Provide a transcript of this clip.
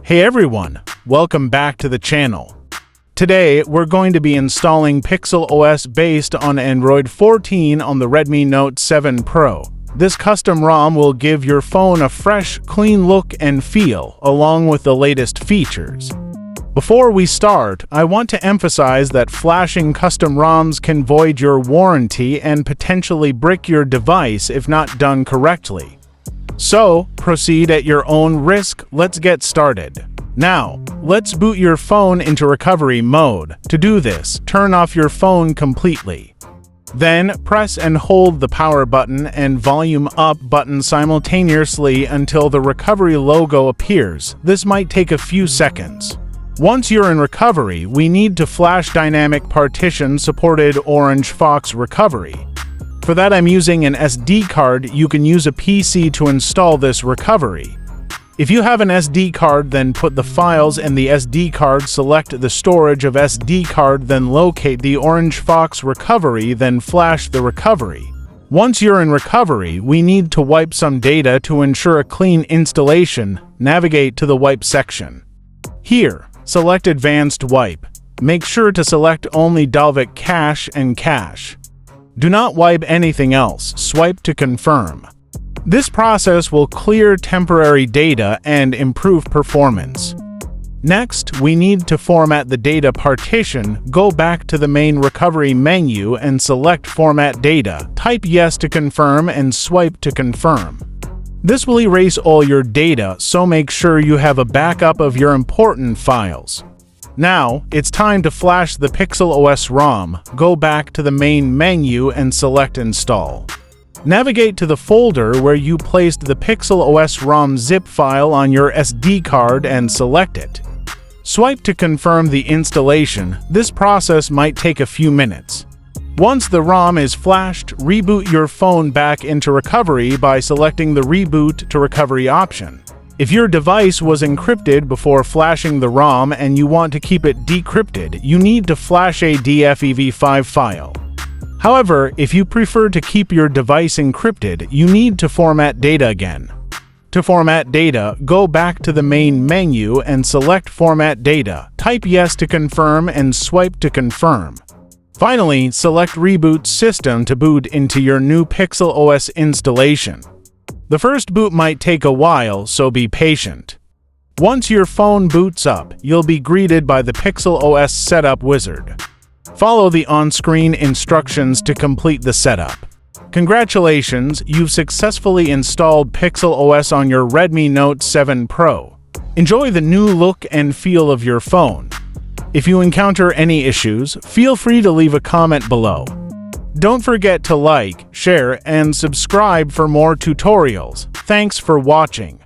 Hey everyone, welcome back to the channel. Today, we're going to be installing Pixel OS based on Android 14 on the Redmi Note 7 Pro. This custom ROM will give your phone a fresh, clean look and feel, along with the latest features. Before we start, I want to emphasize that flashing custom ROMs can void your warranty and potentially brick your device if not done correctly. So, proceed at your own risk. Let's get started. Now, let's boot your phone into recovery mode. To do this, turn off your phone completely. Then, press and hold the power button and volume up button simultaneously until the recovery logo appears. This might take a few seconds. Once you're in recovery, we need to flash dynamic partition supported Orange Fox recovery. For that, I'm using an SD card. You can use a PC to install this recovery. If you have an SD card, then put the files in the SD card, select the storage of SD card, then locate the Orange Fox recovery, then flash the recovery. Once you're in recovery, we need to wipe some data to ensure a clean installation. Navigate to the wipe section. Here, select Advanced Wipe. Make sure to select only Dalvik Cache and Cache. Do not wipe anything else. Swipe to confirm. This process will clear temporary data and improve performance. Next, we need to format the data partition. Go back to the main recovery menu and select Format Data. Type Yes to confirm and swipe to confirm. This will erase all your data, so make sure you have a backup of your important files. Now, it's time to flash the Pixel OS ROM. Go back to the main menu and select Install. Navigate to the folder where you placed the Pixel OS ROM zip file on your SD card and select it. Swipe to confirm the installation. This process might take a few minutes. Once the ROM is flashed, reboot your phone back into recovery by selecting the Reboot to Recovery option. If your device was encrypted before flashing the ROM and you want to keep it decrypted, you need to flash a DFEV5 file. However, if you prefer to keep your device encrypted, you need to format data again. To format data, go back to the main menu and select Format Data. Type Yes to confirm and swipe to confirm. Finally, select Reboot System to boot into your new Pixel OS installation. The first boot might take a while, so be patient. Once your phone boots up, you'll be greeted by the Pixel OS Setup Wizard. Follow the on-screen instructions to complete the setup. Congratulations, you've successfully installed Pixel OS on your Redmi Note 7 Pro. Enjoy the new look and feel of your phone. If you encounter any issues, feel free to leave a comment below. Don't forget to like, share, and subscribe for more tutorials. Thanks for watching.